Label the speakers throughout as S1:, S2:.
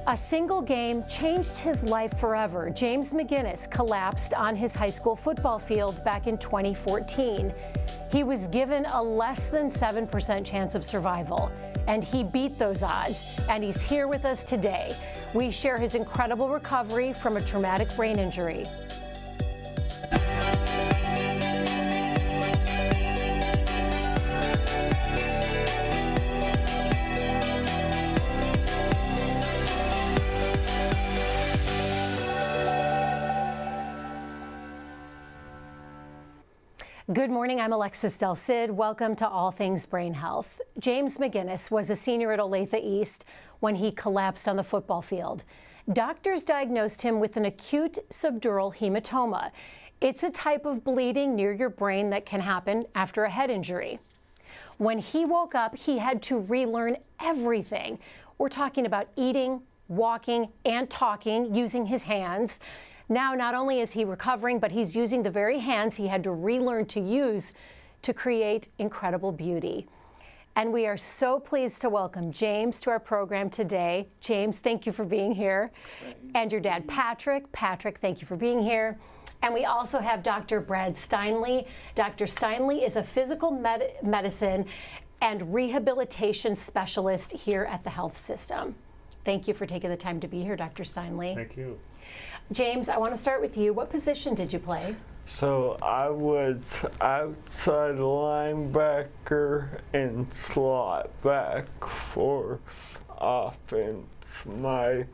S1: A single game changed his life forever. James McGinnis collapsed on his high school football field back in 2014. He was given a less than 7% chance of survival, and he beat those odds, and he's here with us today. We share his incredible recovery from a traumatic brain injury. Good morning, I'm Alexis Del Cid. Welcome to All Things Brain Health. James McGinnis was a senior at Olathe East when he collapsed on the football field. Doctors diagnosed him with an acute subdural hematoma. It's a type of bleeding near your brain that can happen after a head injury. When he woke up, he had to relearn everything. We're talking about eating, walking, and talking using his hands. Now, not only is he recovering, but he's using the very hands he had to relearn to use to create incredible beauty. And we are so pleased to welcome James to our program today. James, thank you for being here. And your dad, Patrick. Patrick, thank you for being here. And we also have Dr. Brad Steinle. Dr. Steinle is a physical medicine and rehabilitation specialist here at the health system. Thank you for taking the time to be here, Dr. Steinle.
S2: Thank you.
S1: James, I want to start with you. What position did you play?
S3: So I was outside linebacker and slot back for offense. My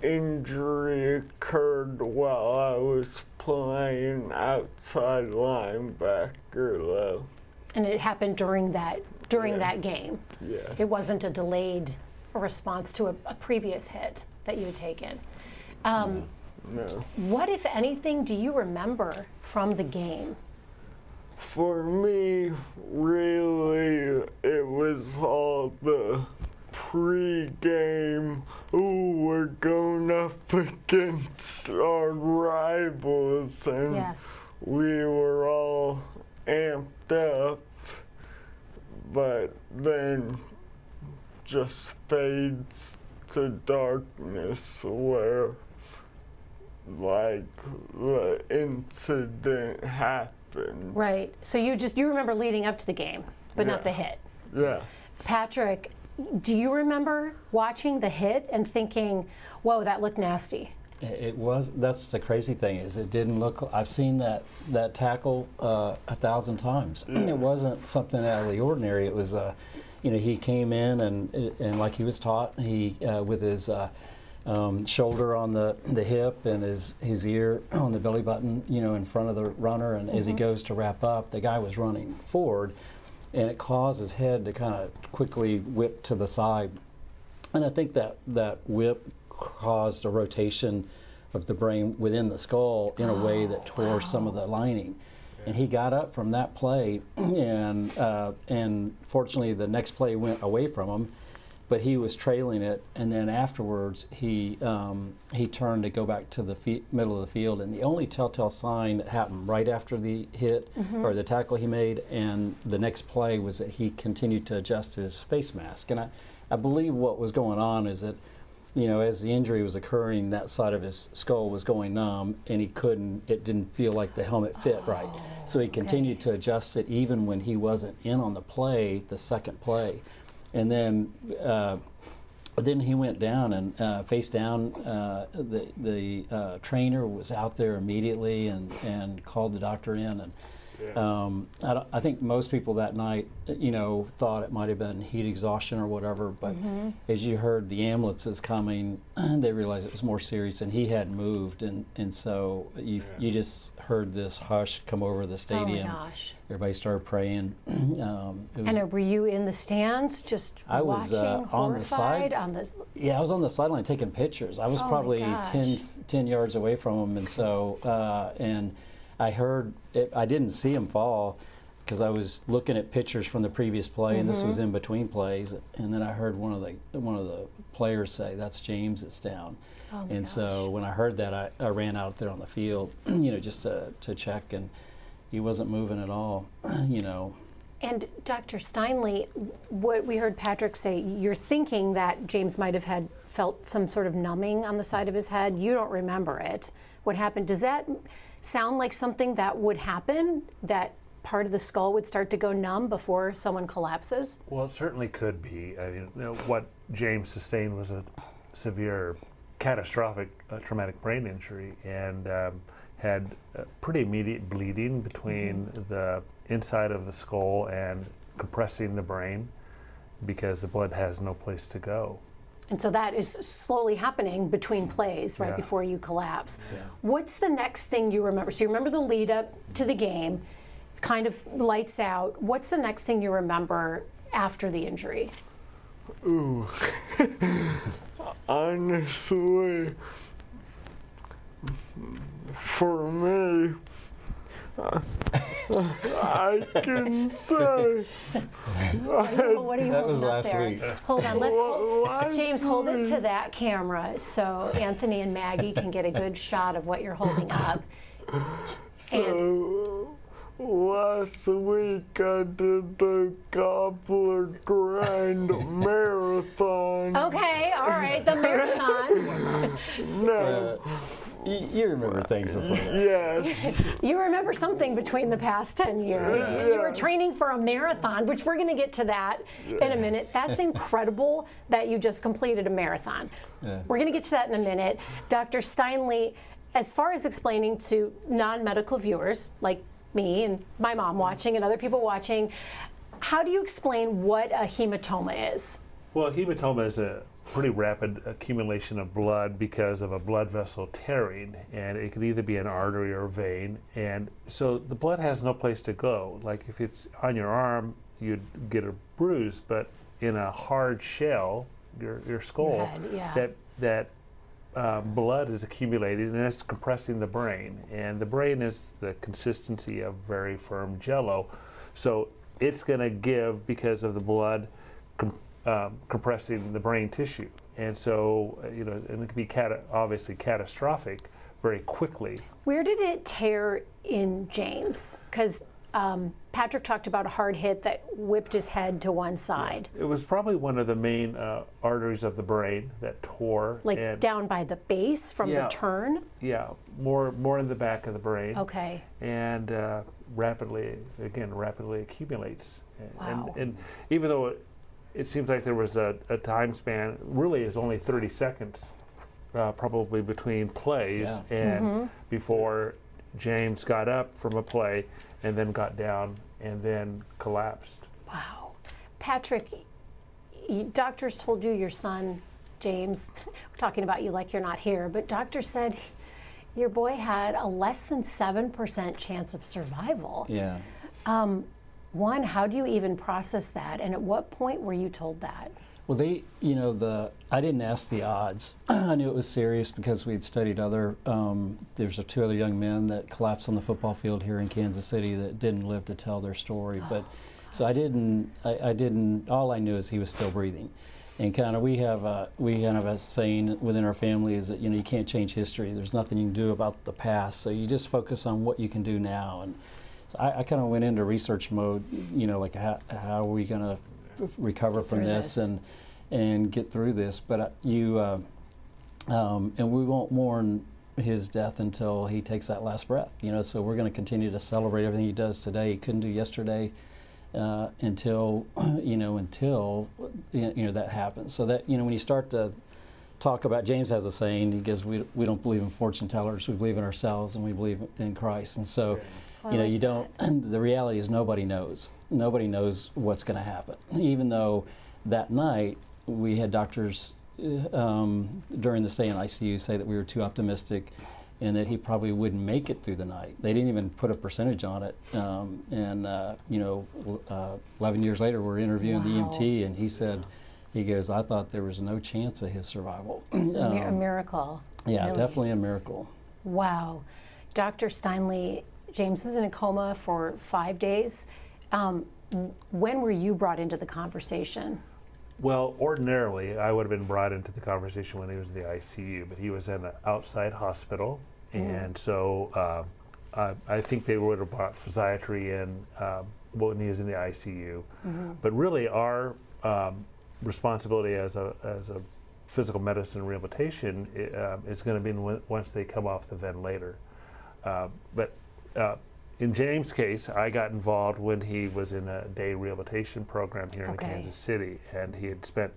S3: injury occurred while I was playing outside linebacker though.
S1: And it happened during that game?
S3: Yes.
S1: It wasn't a delayed response to a previous hit that you had taken?
S3: No.
S1: What, if anything, do you remember from the game?
S3: For me, really, it was all the pre-game, ooh, we're going up against our rivals, and we were all amped up, but then just fades to darkness where like the incident happened.
S1: Right. So you remember leading up to the game, but not the hit.
S3: Yeah.
S1: Patrick, do you remember watching the hit and thinking, whoa, that looked nasty?
S4: It was. That's the crazy thing, is it didn't look. I've seen that tackle 1,000 times. It wasn't something out of the ordinary. It was, he came in and like he was taught, he with his shoulder on the hip and his ear on the belly button, in front of the runner, and as he goes to wrap up, the guy was running forward, and it caused his head to kind of quickly whip to the side, and I think that whip caused a rotation of the brain within the skull in a way that tore some of the lining. And he got up from that play, and fortunately the next play went away from him, but he was trailing it, and then afterwards he turned to go back to the middle of the field, and the only telltale sign that happened right after the hit or the tackle he made and the next play was that he continued to adjust his face mask. And I believe what was going on is that, as the injury was occurring, that side of his skull was going numb, and it didn't feel like the helmet fit right. So he continued to adjust it even when he wasn't in on the play, the second play. And then he went down and face down. The trainer was out there immediately and called the doctor in. And I think most people that night, thought it might have been heat exhaustion or whatever. But as you heard the ambulances coming, they realized it was more serious, and he hadn't moved. And so you just heard this hush come over the stadium.
S1: Oh my gosh.
S4: Everybody started praying.
S1: And were you in the stands just
S4: I was
S1: watching,
S4: on the side. Yeah, I was on the sideline taking pictures. I was probably 10 yards away from him, and so and I heard it. I didn't see him fall because I was looking at pictures from the previous play, and this was in between plays. And then I heard one of the players say, "That's James. It's down."
S1: Oh
S4: and so when I heard that, I ran out there on the field, just to check, and he wasn't moving at all.
S1: And Dr. Steinle, what we heard Patrick say, you're thinking that James might have felt some sort of numbing on the side of his head. You don't remember it. What happened? Does that sound like something that would happen, that part of the skull would start to go numb before someone collapses?
S2: Well, it certainly could be. I mean, what James sustained was a severe, catastrophic traumatic brain injury, and had pretty immediate bleeding between the inside of the skull and compressing the brain because the blood has no place to go.
S1: And so that is slowly happening between plays, right, before you collapse. What's the next thing you remember? So you remember the lead up to the game. It's kind of lights out. What's the next thing you remember after the injury?
S3: Ooh. Honestly, for me, I can say.
S1: What are you
S4: That
S1: holding
S4: was
S1: up
S4: last
S1: there?
S4: week.
S1: Hold on, let's James, hold it to that camera so Anthony and Maggie can get a good shot of what you're holding up.
S3: So, last week I did the Gobbler Grind Marathon.
S1: Okay, all right, the marathon.
S3: No,
S4: You remember things before that.
S3: yes.
S1: You remember something between the past 10 years. You were training for a marathon, which we're going to get to that in a minute. That's incredible that you just completed a marathon.
S4: Yeah.
S1: We're going to get to that in a minute. Dr. Steinle, as far as explaining to non-medical viewers like me and my mom watching and other people watching, how do you explain what a hematoma is?
S2: Well, hematoma is a pretty rapid accumulation of blood because of a blood vessel tearing, and it could either be an artery or a vein, and so the blood has no place to go. Like if it's on your arm, you'd get a bruise, but in a hard shell, your skull, that blood is accumulating and it's compressing the brain, and the brain is the consistency of very firm jello, so it's going to give because of the blood compressing the brain tissue, and so and it can be obviously catastrophic very quickly.
S1: Where did it tear in James? Because Patrick talked about a hard hit that whipped his head to one side.
S2: It was probably one of the main arteries of the brain that tore.
S1: Like down by the base from the turn?
S2: Yeah, more in the back of the brain.
S1: Okay.
S2: And rapidly accumulates.
S1: Wow.
S2: And even though it seems like there was a time span, really is only 30 seconds probably between plays and before James got up from a play and then got down and then collapsed.
S1: Wow. Patrick, doctors told you your son, James, we're talking about you like you're not here, but doctors said your boy had a less than 7% chance of survival.
S4: Yeah.
S1: One, how do you even process that? And at what point were you told that?
S4: Well, I didn't ask the odds. I knew it was serious because we'd studied there's two other young men that collapsed on the football field here in Kansas City that didn't live to tell their story. But so I didn't, all I knew is he was still breathing. And kind of we have a saying within our family is that, you can't change history. There's nothing you can do about the past. So you just focus on what you can do now. And so I kind of went into research mode, like how are we going to recover from this and get through this, but and we won't mourn his death until he takes that last breath, so we're going to continue to celebrate everything he does today. He couldn't do yesterday until that happens. So that when you start to talk about, James has a saying, he goes, we don't believe in fortune tellers, we believe in ourselves and we believe in Christ. And so you don't, the reality is nobody knows what's going to happen, even though that night we had doctors during the stay in ICU say that we were too optimistic and that he probably wouldn't make it through the night. They didn't even put a percentage on it. 11 years later we're interviewing the EMT and he goes, I thought there was no chance of his survival.
S1: It's a miracle.
S4: Yeah,
S1: really.
S4: Definitely a miracle.
S1: Wow. Dr. Steinle, James was in a coma for 5 days. When were you brought into the conversation?
S2: Well, ordinarily, I would have been brought into the conversation when he was in the ICU, but he was in an outside hospital, and so I think they would have brought physiatry in when he is in the ICU. But really, our responsibility as a physical medicine rehabilitation is going to be once they come off the ventilator. But in James' case, I got involved when he was in a day rehabilitation program here in Kansas City, and he had spent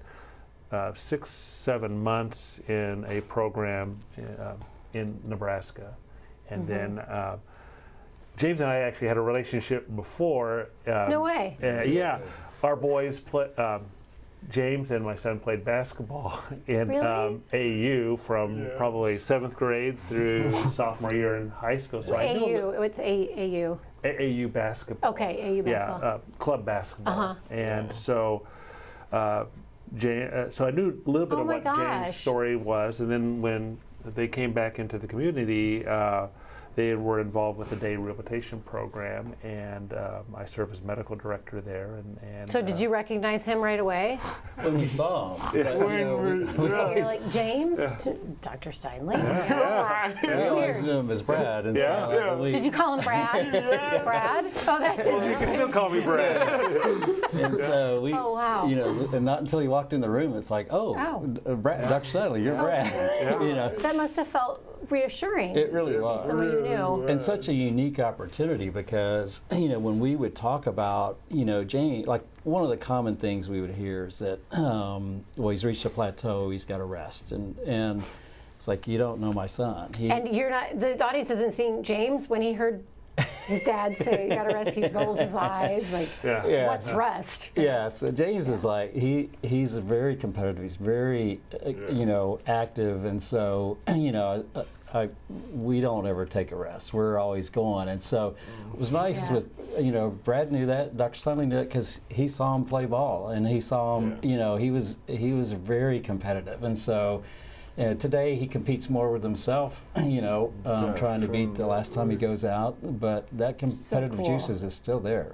S2: 6-7 months in a program in Nebraska. And then James and I actually had a relationship before.
S1: No way.
S2: Yeah. Our boys play. James and my son played basketball in AU from probably 7th grade through sophomore year in high school. So I knew
S1: it's AAU.
S2: AAU basketball.
S1: Okay, AAU basketball.
S2: Yeah, club basketball. And so, so I knew a little bit of what James' story was. And then when they came back into the community, they were involved with the day rehabilitation program, and I serve as medical director there. And
S1: so did you recognize him right away?
S4: When you saw him.
S1: You're like, James? Dr. Steinley?
S4: We always knew him as Brad. And so
S1: Did you call him Brad? Brad? Oh, that's interesting.
S2: You can still call me Brad.
S4: And so we,
S1: wow.
S4: you know, and not until he walked in the room, it's like, Brad, Dr. Steinley, you're Brad. You know.
S1: That must have felt reassuring.
S4: It really was.
S1: Someone you knew.
S4: And such a unique opportunity because, you know, when we would talk about, you know, Jane, like one of the common things we would hear is that, well, he's reached a plateau, he's got to rest. And it's like, you don't know my son.
S1: And you're not, the audience isn't seeing James when he heard his dad say, you got to rest, he rolls his eyes, like, what's rest?
S4: Yeah, so James is like, he's very competitive, he's very, you know, active, and so, you know, we don't ever take a rest. We're always going, and so it was nice with, you know, Brad knew that, Dr. Stanley knew that because he saw him play ball, and he saw him, you know, he was very competitive, and so today he competes more with himself, you know, trying to beat the last time he goes out, but that competitive juices is still there.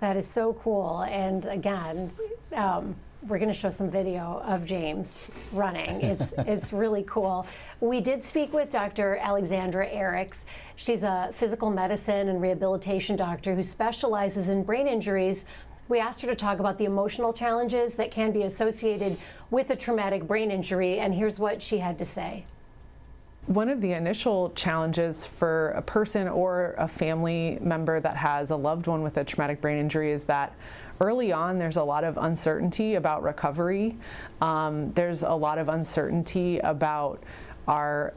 S1: That is so cool, and again, we're going to show some video of James running. It's really cool. We did speak with Dr. Alexandra Eriks. She's a physical medicine and rehabilitation doctor who specializes in brain injuries. We asked her to talk about the emotional challenges that can be associated with a traumatic brain injury, and here's what she had to say.
S5: One of the initial challenges for a person or a family member that has a loved one with a traumatic brain injury is that early on there's a lot of uncertainty about recovery. There's a lot of uncertainty about our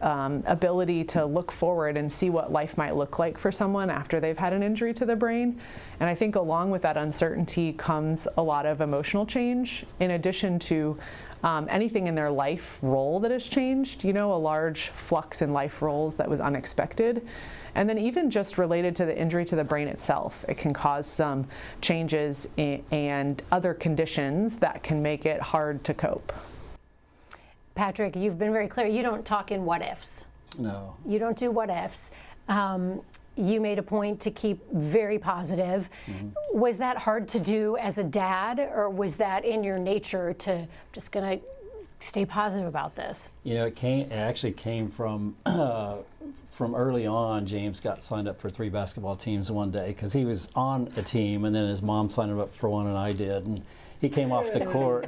S5: ability to look forward and see what life might look like for someone after they've had an injury to the brain. And I think along with that uncertainty comes a lot of emotional change, in addition to anything in their life role that has changed, you know, a large flux in life roles that was unexpected. And then even just related to the injury to the brain itself, it can cause some changes and other conditions that can make it hard to cope.
S1: Patrick, you've been very clear. You don't talk in what ifs.
S4: No.
S1: You don't do what ifs. You made a point to keep very positive. Was that hard to do as a dad, or was that in your nature to just gonna stay positive about this?
S4: You know, it actually came from early on. James got signed up for 3 basketball teams one day because he was on a team, and then his mom signed him up for one, and I did. And he came off the court.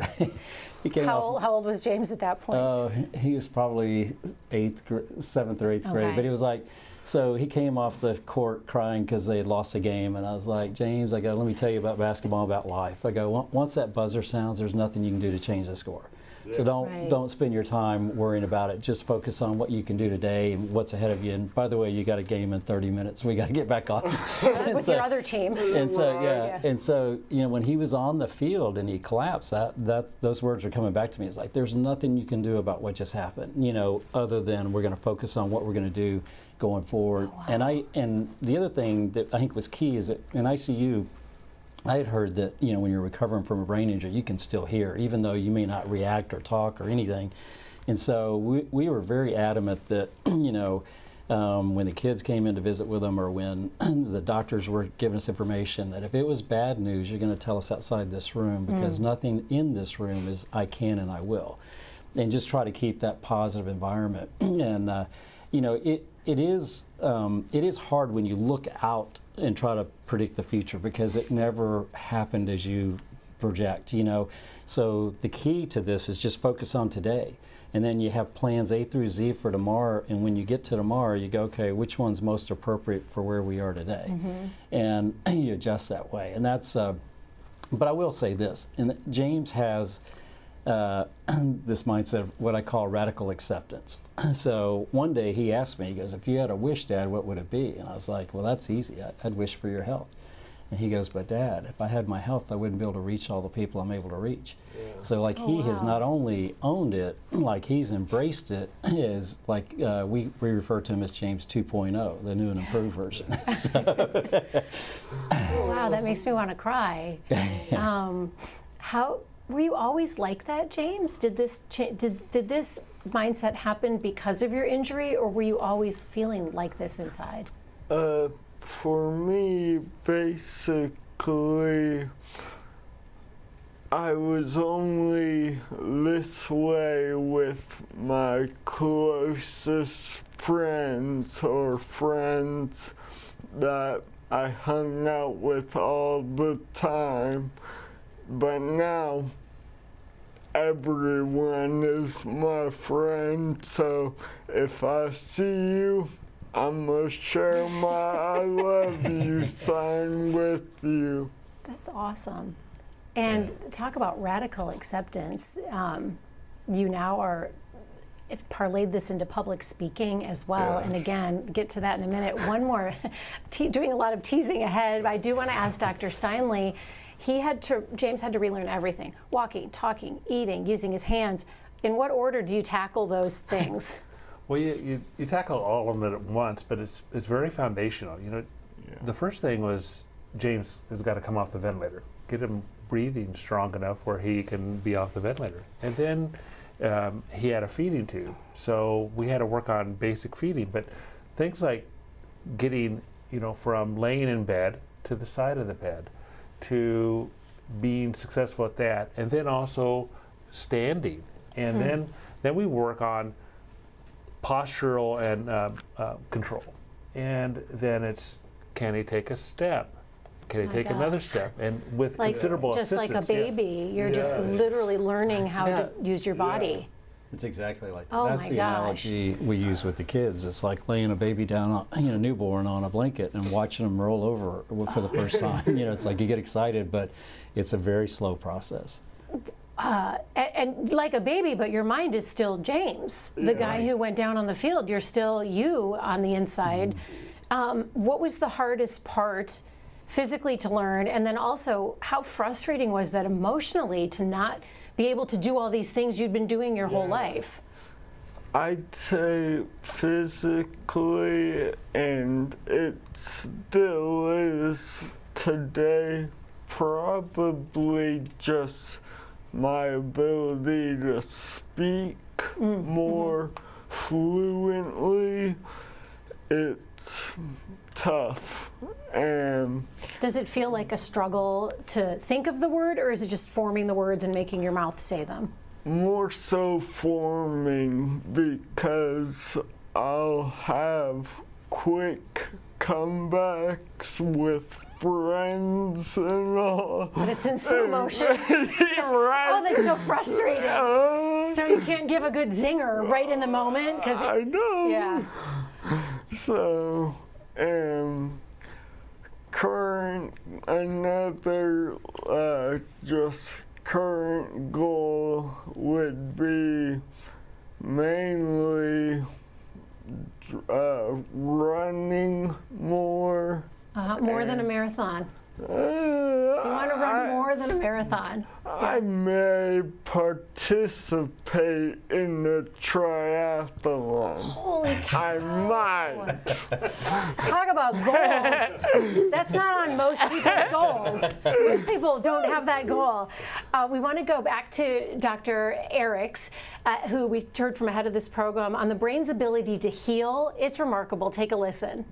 S4: How
S1: old was James at that point?
S4: He was probably 7th or 8th grade, but he was like, so he came off the court crying because they had lost a game, and I was like, James, I go, let me tell you about basketball, about life. I go, once that buzzer sounds, there's nothing you can do to change the score. So don't spend your time worrying about it. Just focus on what you can do today and what's ahead of you. And by the way, you got a game in 30 minutes. We got to get back on.
S1: With your other team.
S4: And so and so you know, when he was on the field and he collapsed, those words are coming back to me. It's like there's nothing you can do about what just happened, you know, other than we're going to focus on what we're going to do going forward. Oh, wow. And the other thing that I think was key is that in ICU, I had heard that, you know, when you're recovering from a brain injury, you can still hear, even though you may not react or talk or anything. And so we were very adamant that, you know, when the kids came in to visit with them, or when the doctors were giving us information, that if it was bad news, you're going to tell us outside this room, because nothing in this room is I can and I will. And just try to keep that positive environment. And, you know, it is hard when you look out and try to predict the future, because it never happened as you project, you know. So the key to this is just focus on today. And then you have plans A through Z for tomorrow, and when you get to tomorrow, you go, okay, which one's most appropriate for where we are today? And you adjust that way. And that's, but I will say this, and James has this mindset of what I call radical acceptance. So one day he asked me, he goes, if you had a wish, Dad, what would it be? And I was like, well, that's easy. I'd wish for your health. And he goes, but Dad, if I had my health, I wouldn't be able to reach all the people I'm able to reach. So like he has not only owned it, like he's embraced it, is like we refer to him as James 2.0, the new and improved version.
S1: Wow, that makes me want to cry. How were you always like that, James? Did this did this mindset happen because of your injury, or were you always feeling like this inside?
S3: For me, basically, I was only this way with my closest friends or friends that I hung out with all the time. But now, everyone is my friend, so if I see you, I'm gonna share my I love you sign with you.
S1: That's awesome. And talk about radical acceptance. You now are, if parlayed this into public speaking as well. And again, get to that in a minute. One more, doing a lot of teasing ahead. I do want to ask Dr. Steinle. James had to relearn everything: walking, talking, eating, using his hands. In what order do you tackle those things?
S2: Well, you tackle all of them at once, but it's very foundational. You know, the first thing was James has got to come off the ventilator, get him breathing strong enough where he can be off the ventilator. And then he had a feeding tube, so we had to work on basic feeding. But things like getting, you know, from laying in bed to the side of the bed, to being successful at that, and then also standing, and then we work on postural and control, and then it's, can he take a step? Can he take another step? And with considerable assistance.
S1: Just like a baby, you're just literally learning how to use your body.
S4: It's exactly like that.
S1: Oh
S4: That's
S1: my
S4: the
S1: gosh.
S4: analogy we use with the kids. It's like laying a baby down, newborn on a blanket and watching them roll over for the first time. You know, it's like you get excited, but it's a very slow process.
S1: And like a baby, but your mind is still James, the guy who went down on the field. You're still you on the inside. What was the hardest part physically to learn, and then also how frustrating was that emotionally to not be able to do all these things you'd been doing your whole life?
S3: I'd say physically, and it still is today, probably just my ability to speak more fluently. It's tough. And
S1: does it feel like a struggle to think of the word, or is it just forming the words and making your mouth say them?
S3: More so forming, because I'll have quick comebacks with friends and all.
S1: But it's in slow motion.
S3: Right.
S1: Oh, that's so frustrating. So you can't give a good zinger right in the moment?
S3: I know.
S1: Yeah.
S3: So, another just current goal would be mainly running more.
S1: More than a marathon. You want to run more than a marathon.
S3: I may participate in the triathlon.
S1: Holy cow.
S3: I might.
S1: Talk about goals. That's not on most people's goals. Most people don't have that goal. We want to go back to Dr. Eriks, who we heard from ahead of this program, on the brain's ability to heal. It's remarkable. Take a listen.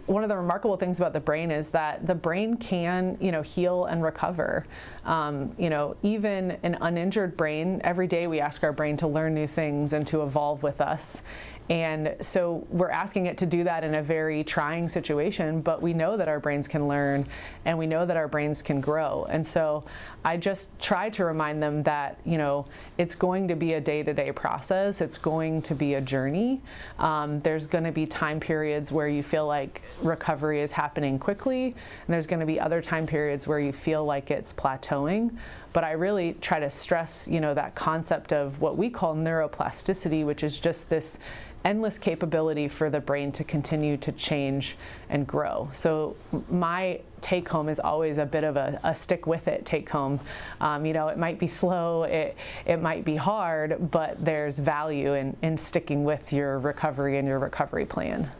S5: One of the remarkable things about the brain is that the brain can, heal and recover. Even an uninjured brain, every day we ask our brain to learn new things and to evolve with us. And so we're asking it to do that in a very trying situation, but we know that our brains can learn and we know that our brains can grow. And so I just try to remind them that, you know, it's going to be a day-to-day process. It's going to be a journey. There's going to be time periods where you feel like recovery is happening quickly, and there's going to be other time periods where you feel like it's plateauing. But I really try to stress, you know, that concept of what we call neuroplasticity, which is just this endless capability for the brain to continue to change and grow. So my take home is always a bit of a stick with it take home. You know, it might be slow, it might be hard, but there's value in sticking with your recovery and your recovery plan.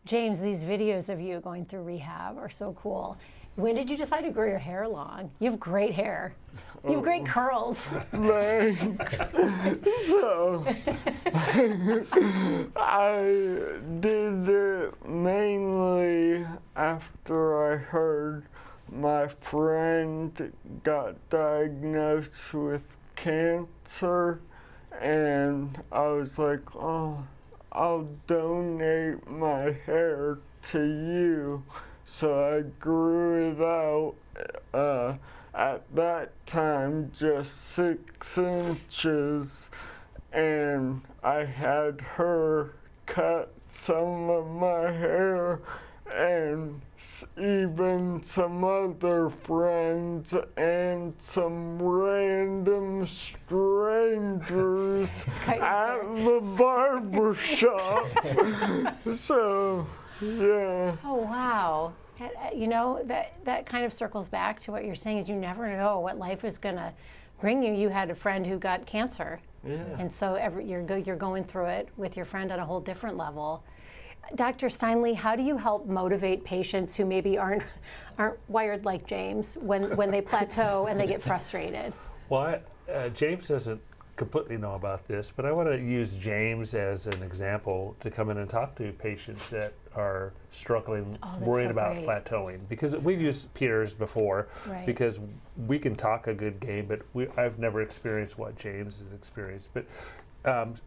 S1: James, these videos of you going through rehab are so cool. When did you decide to grow your hair long? You have great hair. You have great curls.
S3: Thanks. So, I did it mainly after I heard my friend got diagnosed with cancer, and I was like, oh, I'll donate my hair to you. So I grew it out, at that time, just 6 inches, and I had her cut some of my hair, and even some other friends and some random strangers at the barber shop. So, yeah.
S1: Oh, wow. You know, that kind of circles back to what you're saying, is you never know what life is going to bring you. You had a friend who got cancer.
S3: Yeah.
S1: And so you're going through it with your friend on a whole different level. Dr. Steinle, how do you help motivate patients who maybe aren't wired like James when they plateau and they get frustrated?
S2: Well, James doesn't completely know about this, but I want to use James as an example to come in and talk to patients that are struggling, worrying about plateauing. Because we've used peers before, because we can talk a good game, but I've never experienced what James has experienced. But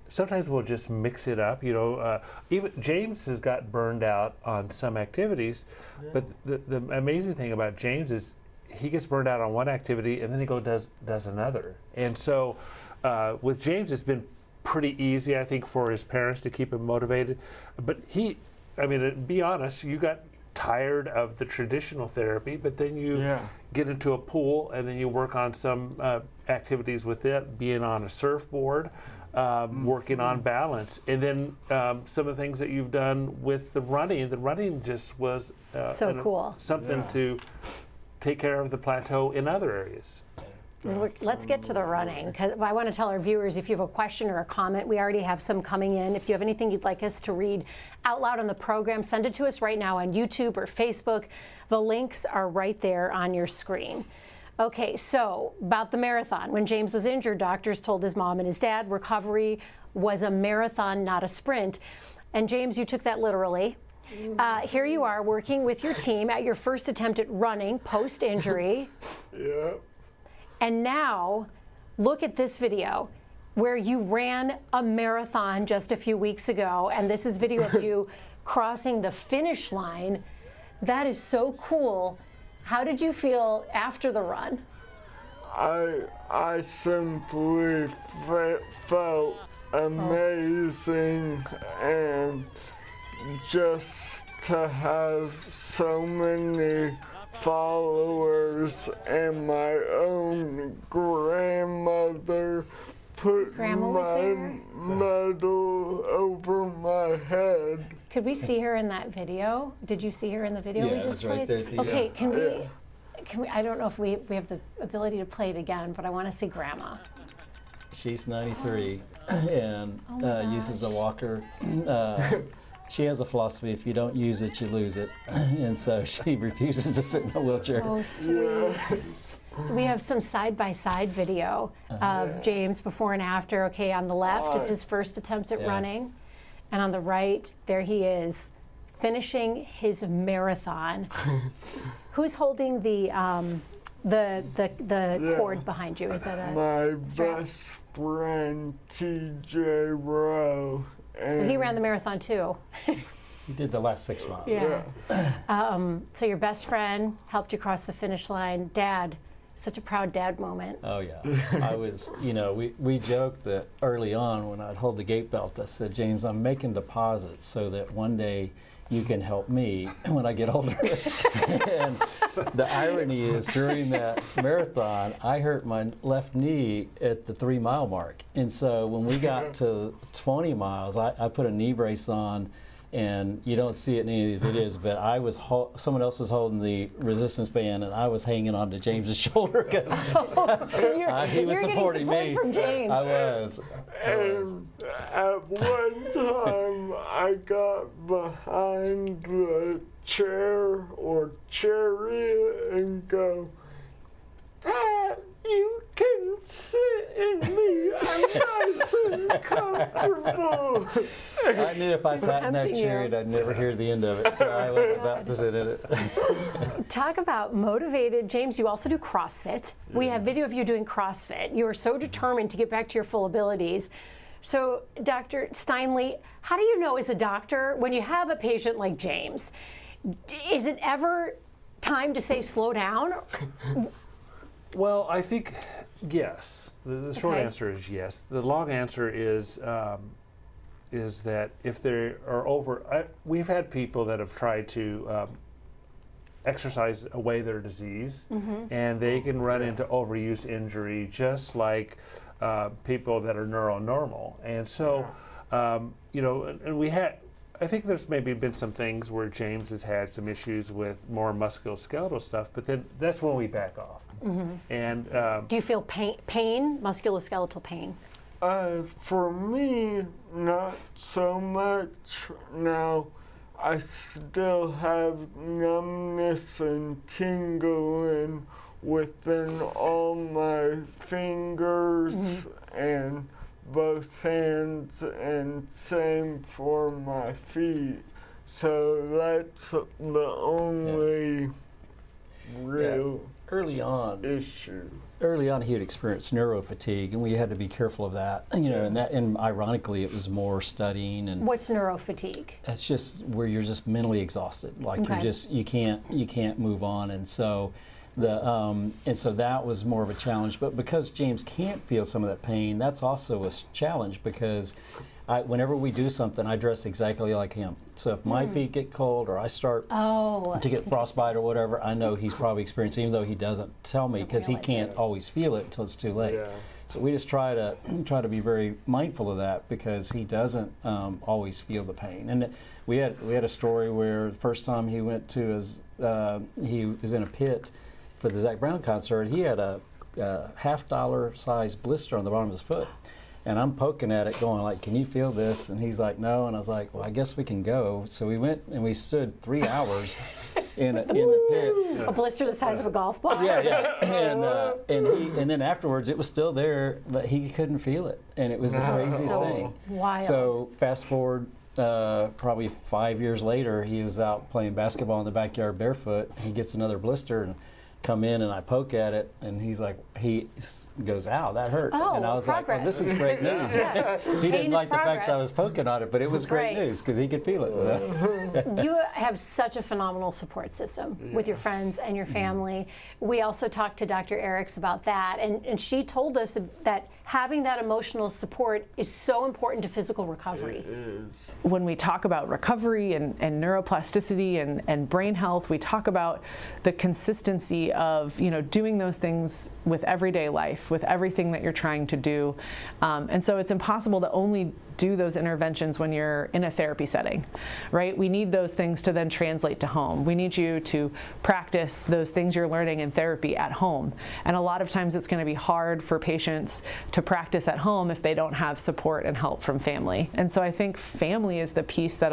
S2: sometimes we'll just mix it up. You know, even James has got burned out on some activities, but the amazing thing about James is he gets burned out on one activity and then he does another. And so with James, it's been pretty easy, I think, for his parents to keep him motivated. But I mean, to be honest, you got tired of the traditional therapy, but then you get into a pool and then you work on some activities with it, being on a surfboard, working on balance. And then some of the things that you've done with the running just was
S1: so cool.
S2: Something to take care of the plateau in other areas.
S1: Let's get to the running, because I want to tell our viewers, if you have a question or a comment, we already have some coming in. If you have anything you'd like us to read out loud on the program, send it to us right now on YouTube or Facebook. The links are right there on your screen. Okay, so about the marathon. When James was injured, doctors told his mom and his dad recovery was a marathon, not a sprint. And James, you took that literally. Here you are working with your team at your first attempt at running post-injury.
S3: Yeah.
S1: And now, look at this video where you ran a marathon just a few weeks ago, and this is video of you crossing the finish line. That is so cool. How did you feel after the run?
S3: I simply felt amazing, and just to have so many followers and my own grandmother put my medal over my head.
S1: Could we see her in that video? Did you see her in the video we just played?
S4: Right there at the
S1: okay, can we, I don't know if we have the ability to play it again, but I want to see Grandma.
S4: She's 93 and uses a walker. She has a philosophy, if you don't use it, you lose it. And so she refuses to sit in a wheelchair.
S1: So sweet. We have some side-by-side video of James before and after. Okay, on the left is his first attempt at running. And on the right, there he is, finishing his marathon. Who's holding the cord behind you? Is that a
S3: my
S1: strap?
S3: best friend, TJ Rowe.
S1: He ran the marathon too.
S4: He did the last 6 miles.
S1: Yeah. So your best friend helped you cross the finish line. Dad, such a proud dad moment.
S4: Oh yeah, I was, we joked that early on when I'd hold the gait belt, I said, James, I'm making deposits so that one day you can help me when I get older. And the irony is during that marathon, I hurt my left knee at the 3 mile mark. And so when we got to 20 miles, I put a knee brace on, and you don't see it in any of these videos, but I was someone else was holding the resistance band, and I was hanging on to James's shoulder because he was supporting me.
S1: From James.
S4: I was.
S3: And at one time, I got behind the chair or chariot and go, Pat, you can sit in me. I'm nice and comfortable.
S4: I knew if I sat in that chariot, I'd never hear the end of it, so I was about to sit in it.
S1: Talk about motivated. James, you also do CrossFit. We have video of you doing CrossFit. You are so determined to get back to your full abilities. So, Dr. Steinle, how do you know as a doctor, when you have a patient like James, is it ever time to say slow down?
S2: Well, I think yes. The short answer is yes. The long answer is that if they are we've had people that have tried to exercise away their disease, and they can run into overuse injury just like people that are neuronormal. And so, and we had. I think there's maybe been some things where James has had some issues with more musculoskeletal stuff, but then that's when we back off. And
S1: do you feel pain, musculoskeletal pain?
S3: For me, not so much. Now, I still have numbness and tingling within all my fingers and both hands, and same for my feet. So that's the only real
S4: early on
S3: issue.
S4: Early on, he had experienced neurofatigue, and we had to be careful of that. And ironically, it was more studying. And
S1: what's neurofatigue?
S4: That's just where you're just mentally exhausted, like you can't move on, and so. So that was more of a challenge, but because James can't feel some of that pain, that's also a challenge because whenever we do something, I dress exactly like him. So if my feet get cold or I start to get frostbite or whatever, I know he's probably experiencing, even though he doesn't tell me because he can't always feel it until it's too late. Yeah. So we just try to be very mindful of that because he doesn't always feel the pain. And we had a story where the first time he went to he was in a pit for the Zac Brown concert. He had a $50 size blister on the bottom of his foot. And I'm poking at it going like, can you feel this? And he's like, no. And I was like, well, I guess we can go. So we went and we stood 3 hours in the pit.
S1: A blister the size of a golf ball?
S4: Yeah. And then afterwards it was still there, but he couldn't feel it. And it was the craziest thing.
S1: Wild.
S4: So fast forward probably 5 years later, he was out playing basketball in the backyard barefoot. He gets another blister and come in and I poke at it, and he goes, ow, that hurt. And I was like, well, this is great news. He didn't like the fact that I was poking on it, but it was great news because he could feel it. So.
S1: You have such a phenomenal support system with your friends and your family. We also talked to Dr. Eriks about that, and she told us that having that emotional support is so important to physical recovery. It
S3: is.
S5: When we talk about recovery and neuroplasticity and brain health, we talk about the consistency of doing those things with everyday life, with everything that you're trying to do. And so it's impossible to only do those interventions when you're in a therapy setting, right? We need those things to then translate to home. We need you to practice those things you're learning in therapy at home. And a lot of times it's going to be hard for patients to practice at home if they don't have support and help from family. And so I think family is the piece that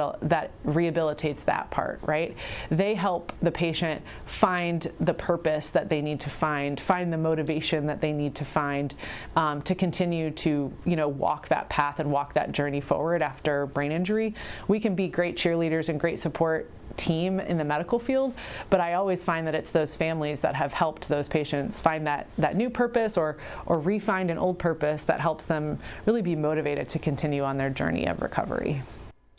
S5: rehabilitates that part, right? They help the patient find the purpose that they need to find the motivation that they need to find to continue to, walk that path and walk that journey forward after brain injury. We can be great cheerleaders and great support team in the medical field, but I always find that it's those families that have helped those patients find that new purpose or re-find an old purpose that helps them really be motivated to continue on their journey of recovery.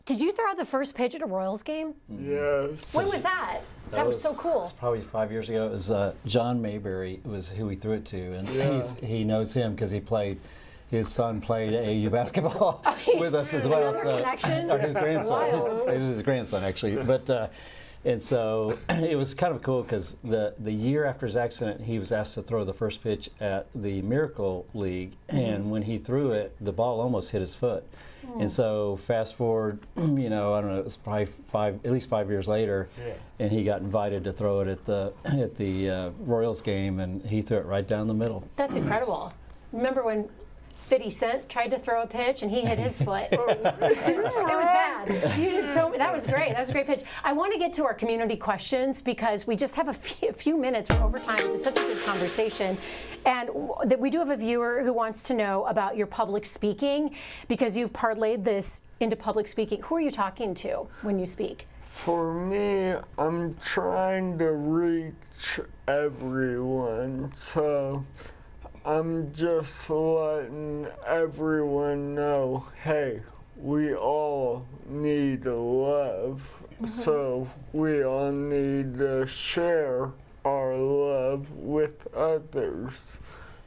S1: Did you throw out the first pitch at a Royals game?
S3: Yes.
S1: When was that? That was so cool.
S4: It was probably 5 years ago. It was John Mayberry was who he threw it to, and he knows him because his son played AAU basketball with us as well.
S1: Another connection?
S4: Or his grandson.
S1: Wild.
S4: It was his grandson, actually. But and so it was kind of cool because the year after his accident, he was asked to throw the first pitch at the Miracle League, and when he threw it, the ball almost hit his foot. And so fast forward, I don't know, it was probably at least 5 years later, and he got invited to throw it at the Royals game, and he threw it right down the middle.
S1: That's incredible. Remember when 50 Cent tried to throw a pitch and he hit his foot? It was bad. You did that was great. That was a great pitch. I want to get to our community questions because we just have a few minutes. We're over time. It's such a good conversation. And we do have a viewer who wants to know about your public speaking because you've parlayed this into public speaking. Who are you talking to when you speak?
S3: For me, I'm trying to reach everyone, so I'm just letting everyone know, hey, we all need love, so we all need to share our love with others.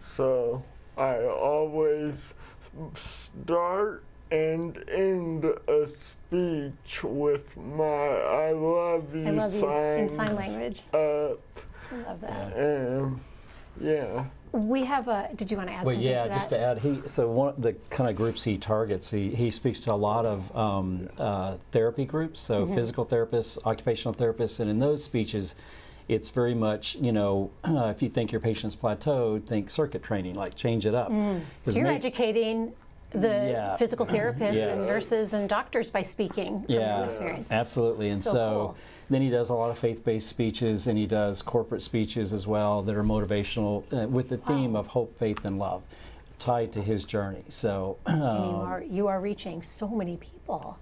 S3: So I always start and end a speech with my I love you,
S1: in sign language. I love that.
S3: And yeah.
S1: We have did you want to add something to that?
S4: Just to add, one of the kind of groups he targets, he speaks to a lot of therapy groups, so physical therapists, occupational therapists, and in those speeches, it's very much, if you think your patient's plateaued, think circuit training, like change it up.
S1: So you're educating the physical therapists and nurses and doctors by speaking from your own experience.
S4: Absolutely. And so
S1: cool.
S4: Then he does a lot of faith-based speeches, and he does corporate speeches as well that are motivational with the theme of hope, faith, and love tied to his journey. So
S1: and you are reaching so many people.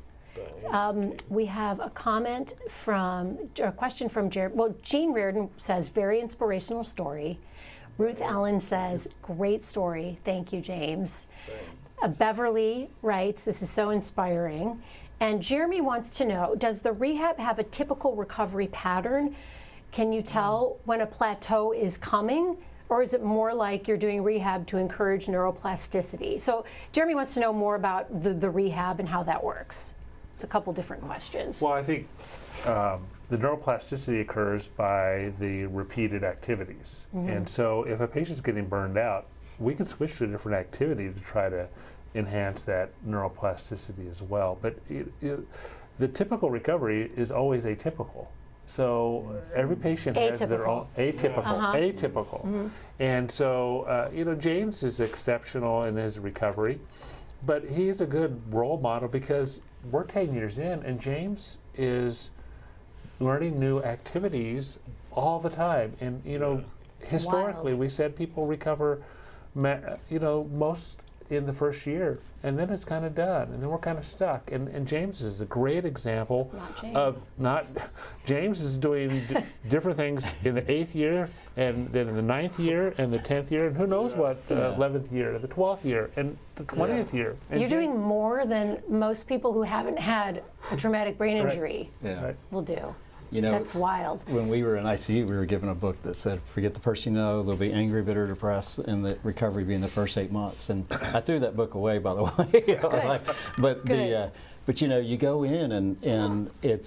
S1: We have a question from Jared. Well, Jean Reardon says, very inspirational story. Ruth Allen says, great story. Thank you, James. Beverly writes, this is so inspiring. And Jeremy wants to know, does the rehab have a typical recovery pattern? Can you tell when a plateau is coming? Or is it more like you're doing rehab to encourage neuroplasticity? So Jeremy wants to know more about the rehab and how that works. It's a couple different questions.
S2: Well, I think the neuroplasticity occurs by the repeated activities. And so if a patient's getting burned out, we can switch to a different activity to try to enhance that neuroplasticity as well. But the typical recovery is always atypical. So every patient has their own atypical. And so James is exceptional in his recovery, but he is a good role model because we're 10 years in, and James is learning new activities all the time. And historically, we said people recover, most in the first year, and then it's kind of done, and then we're kind of stuck. And James is a great example James is doing different things in the 8th year, and then in the 9th year, and the 10th year, and who knows what, the 11th year, the 12th year, and the 20th year. And
S1: you're doing more than most people who haven't had a traumatic brain injury will do. That's wild.
S4: When we were in ICU, we were given a book that said, forget the person you know, they'll be angry, bitter, depressed, and the recovery be in the first 8 months. And I threw that book away, by the way. I was like, but you go in and I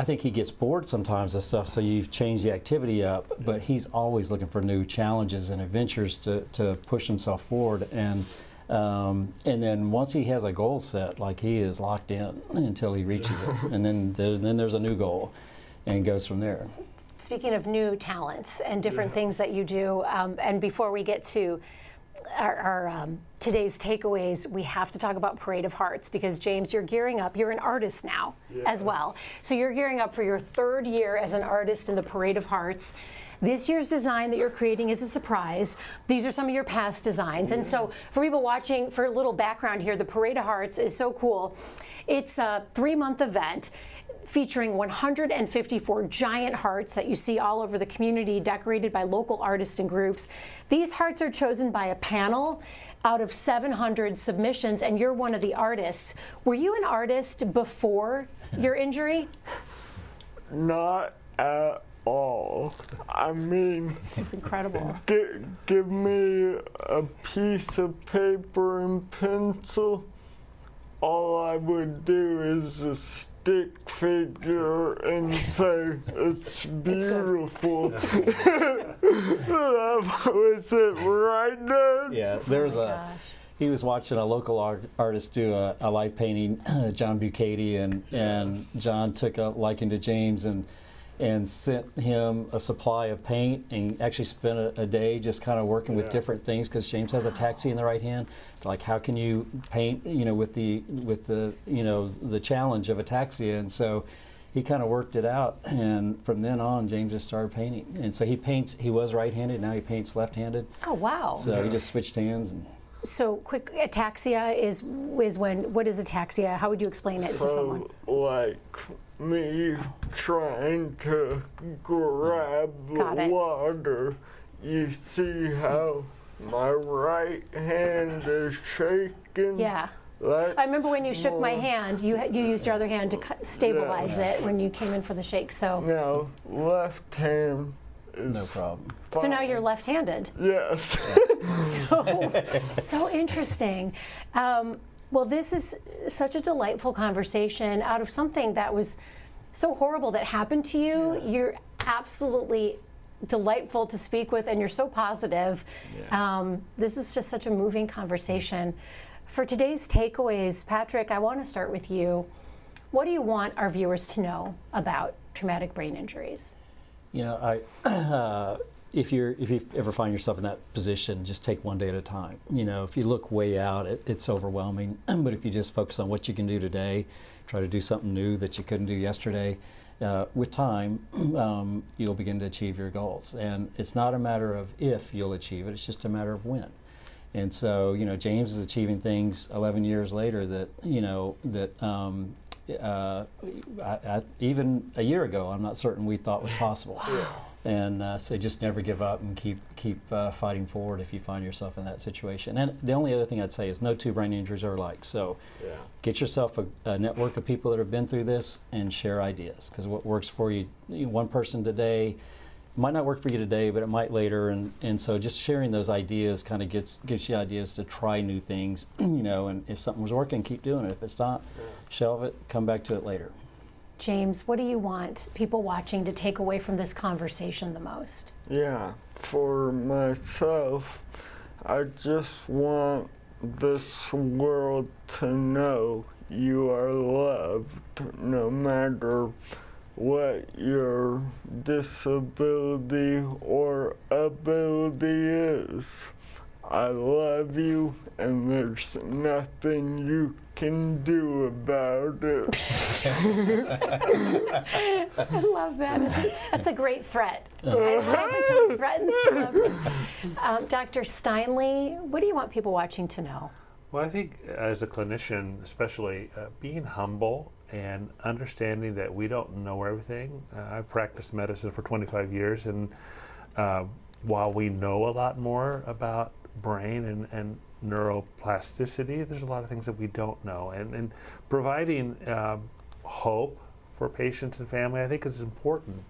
S4: think he gets bored sometimes of stuff, so you've changed the activity up, but he's always looking for new challenges and adventures to push himself forward. And then once he has a goal set, like he is locked in until he reaches it, and then there's a new goal, and goes from there.
S1: Speaking of new talents and different things that you do, and before we get to our today's takeaways, we have to talk about Parade of Hearts because James, you're gearing up. You're an artist now as well, so you're gearing up for your 3rd year as an artist in the Parade of Hearts. This year's design that you're creating is a surprise. These are some of your past designs. And so for people watching, for a little background here, the Parade of Hearts is so cool. It's a 3-month event featuring 154 giant hearts that you see all over the community, decorated by local artists and groups. These hearts are chosen by a panel out of 700 submissions, and you're one of the artists. Were you an artist before your injury?
S3: Not at all. I mean,
S1: It's incredible.
S3: give me a piece of paper and pencil. All I would do is a stick figure and say, it's beautiful. That was it right then.
S4: Yeah, there was he was watching a local artist do a life painting, John Bucati, and John took a liking to James and sent him a supply of paint, and actually spent a day just kind of working with different things, because James has ataxia in the right hand. Like, how can you paint, with the the challenge of ataxia? And so he kind of worked it out, and from then on, James just started painting. And so he paints. He was right-handed, now he paints left-handed.
S1: Oh, wow.
S4: So he just switched hands.
S1: So, quick, ataxia is when, what is ataxia? How would you explain it to someone?
S3: Like me trying to grab the water, you see how my right hand is shaking?
S1: Yeah. I remember when you shook my hand, you used your other hand to stabilize it when you came in for the shake. So
S3: now left hand is
S4: no problem.
S1: So now you're left-handed.
S3: Yes.
S1: So interesting. Well, this is such a delightful conversation out of something that was so horrible that happened to you. Yeah. You're absolutely delightful to speak with, and you're so positive. Yeah. This is just such a moving conversation. For today's takeaways, Patrick, I want to start with you. What do you want our viewers to know about traumatic brain injuries?
S4: If you ever find yourself in that position, just take one day at a time. If you look way out, it's overwhelming. But if you just focus on what you can do today, try to do something new that you couldn't do yesterday, with time, you'll begin to achieve your goals. And it's not a matter of if you'll achieve it, it's just a matter of when. And so, James is achieving things 11 years later that, even a year ago, I'm not certain we thought was possible. Wow. And so just never give up and keep fighting forward if you find yourself in that situation. And the only other thing I'd say is no two brain injuries are alike. So get yourself a network of people that have been through this and share ideas, because what works for you, one person today might not work for you today, but it might later. And so just sharing those ideas kind of gives you ideas to try new things, and if something was working, keep doing it. If it's not, shelve it, come back to it later.
S1: James, what do you want people watching to take away from this conversation the most?
S3: Yeah, for myself, I just want this world to know you are loved, no matter what your disability or ability is. I love you, and there's nothing you can do about it.
S1: I love that. That's a great threat. I love it. Threatens celebrity. Dr. Steinle, what do you want people watching to know?
S2: Well, I think as a clinician, especially, being humble and understanding that we don't know everything. I've practiced medicine for 25 years, and while we know a lot more about brain and neuroplasticity, there's a lot of things that we don't know. And providing hope for patients and family, I think, is important,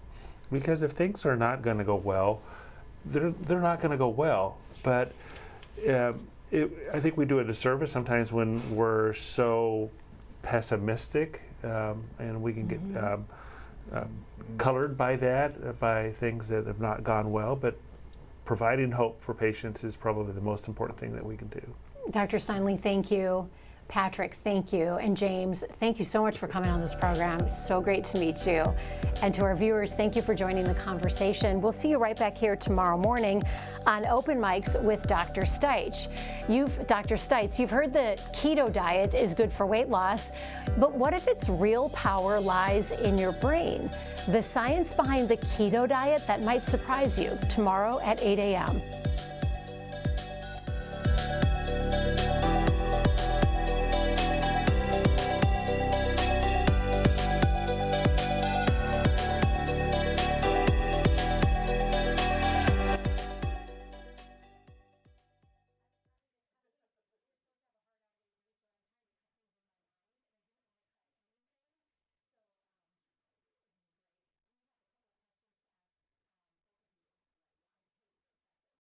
S2: because if things are not going to go well, they're not going to go well. But I think we do a disservice sometimes when we're so pessimistic, and we can get colored by that, by things that have not gone well. But providing hope for patients is probably the most important thing that we can do.
S1: Dr. Steinle, thank you. Patrick, thank you. And James, thank you so much for coming on this program. So great to meet you. And to our viewers, thank you for joining the conversation. We'll see you right back here tomorrow morning on Open Mics with Dr. Stites. Dr. Stites, you've heard the keto diet is good for weight loss, but what if its real power lies in your brain? The science behind the keto diet that might surprise you tomorrow at 8 a.m.